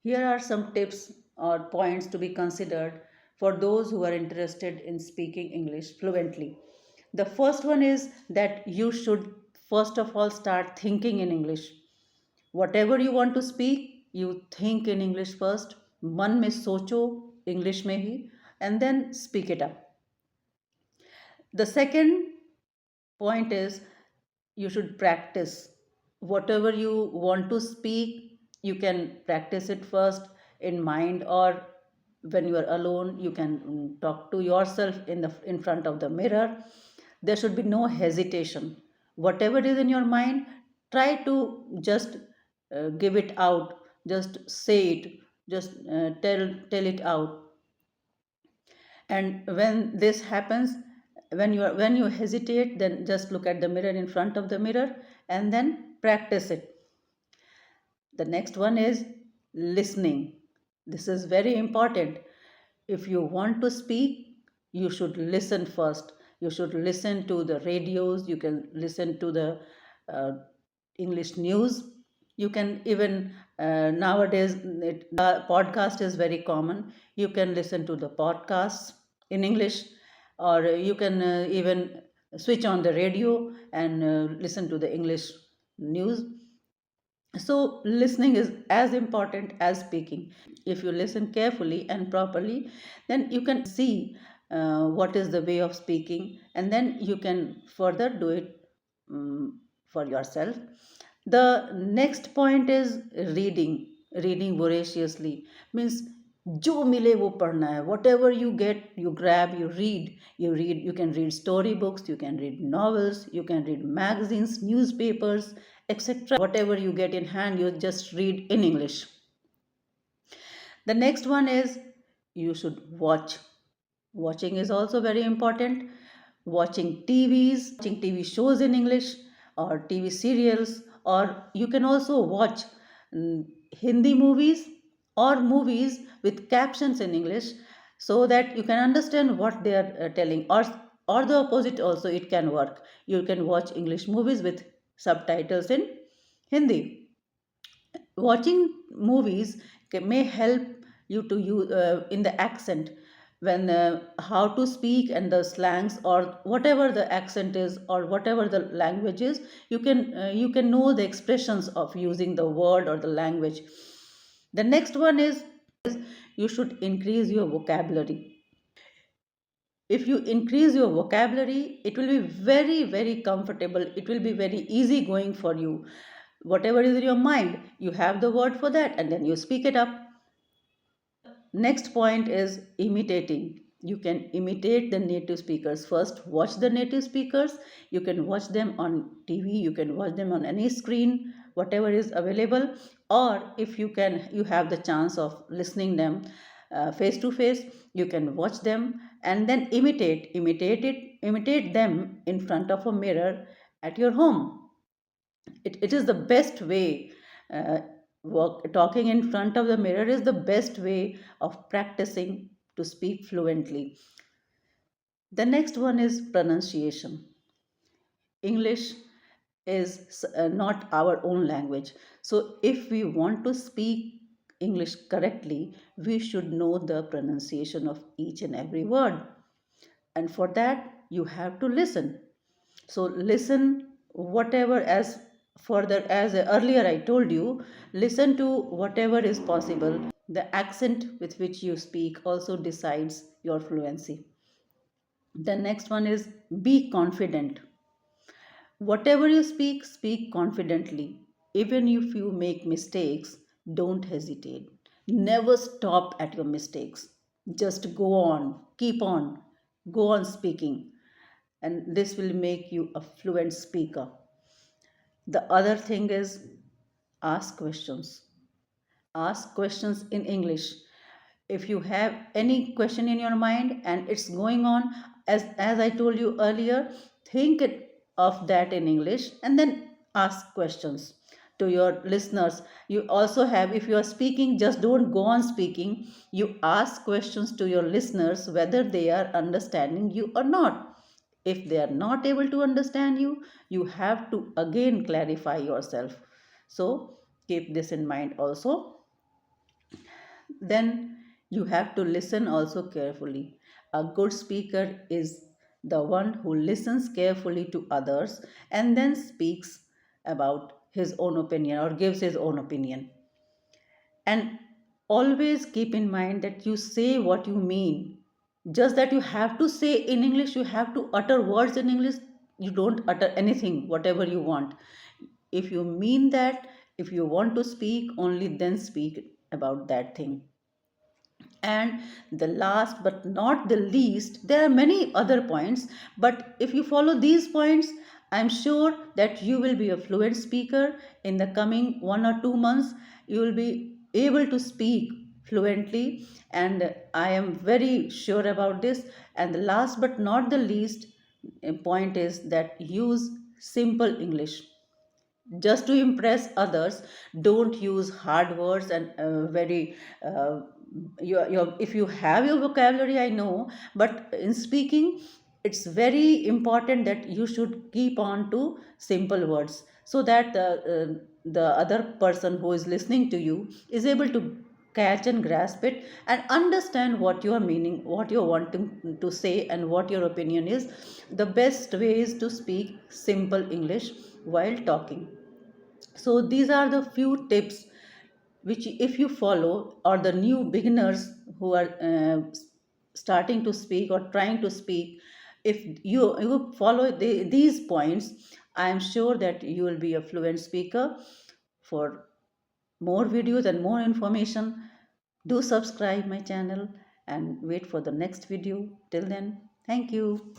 Here are some tips or points to be considered for those who are interested in speaking English fluently. The first one is that you should first of all start thinking in English. Whatever you want to speak, you think in English first. मन में सोचो English में ही, and then speak it up. The second point is you should practice. Whatever you want to speak, you can practice it first in mind, or when you are alone, you can talk to yourself in front of the mirror. There should be no hesitation. Whatever is in your mind, try to just give it out, just say it, just tell it out. And when this happens, when you hesitate, then just look at the mirror in front of the mirror and then practice it. The next one is listening. This is very important. If you want to speak, you should listen first. You should listen to the radios, you can listen to the uh, English news. You can even nowadays podcast is very common. You can listen to the podcasts in English, or you can even switch on the radio and listen to the English news. So listening is as important as speaking. If you listen carefully and properly, then you can see what is the way of speaking, and then you can further do it for yourself. The next point is reading. Reading voraciously means जो मिले वो पढ़ना है. Whatever you get, you grab, you read. You can read storybooks, you can read novels, you can read magazines, newspapers, etc. Whatever you get in hand, you just read in English. The next one is you should watch. Watching is also very important. Watching TV shows in English, or TV serials, or you can also watch Hindi movies or movies with captions in English, so that you can understand what they are telling, or the opposite also it can work. You can watch English movies with subtitles in Hindi. Watching movies may help you to use in the accent, when how to speak and the slangs, or whatever the accent is or whatever the language is, you can know the expressions of using the word or the language. The next one is you should increase your vocabulary. If you increase your vocabulary, it will be very very comfortable, it will be very easy going for you. Whatever is in your mind, you have the word for that, and then you speak it up. Next point is imitating. You can imitate the native speakers. First, watch the native speakers. You can watch them on TV, you can watch them on any screen, whatever is available. Or if you have the chance of listening them face to face, you can watch them and then imitate them in front of a mirror at your home. It is the best way. uh, Talking in front of the mirror is the best way of practicing to speak fluently. The next one is pronunciation. English is not our own language, so if we want to speak English correctly, we should know the pronunciation of each and every word, and for that you have to listen. So listen, whatever, as further as earlier I told you, listen to whatever is possible. The accent with which you speak also decides your fluency. The next one is be confident. Whatever you speak, speak confidently. Even if you make mistakes, don't hesitate. Never stop at your mistakes. Just go on, go on speaking, and this will make you a fluent speaker. The other thing is ask questions. Ask questions in English. If you have any question in your mind and it's going on, as I told you earlier, think of that in English and then ask questions to your listeners. You also have, if you are speaking, just don't go on speaking. You ask questions to your listeners whether they are understanding you or not. If they are not able to understand you, you have to again clarify yourself. So keep this in mind also. Then you have to listen also carefully. A good speaker is the one who listens carefully to others and then speaks about his own opinion or gives his own opinion. And always keep in mind that you say what you mean. Just that you have to say in English, you have to utter words in English, you don't utter anything, whatever you want. If you mean that, if you want to speak, only then speak about that thing. And the last but not the least, there are many other points, but if you follow these points, I'm sure that you will be a fluent speaker in the coming 1 or 2 months. You will be able to speak fluently, and I am very sure about this. And the last but not the least point is that use simple English just to impress others. Don't use hard words and very if you have your vocabulary, I know, but in speaking it's very important that you should keep on to simple words, so that the other person who is listening to you is able to catch and grasp it and understand what you are meaning, what you are wanting to say, and what your opinion is. The best way is to speak simple English while talking. So these are the few tips which if you follow, or the new beginners who are starting to speak or trying to speak, if you follow these points, I am sure that you will be a fluent speaker. For more videos and more information, do subscribe my channel and wait for the next video. Till then, thank you.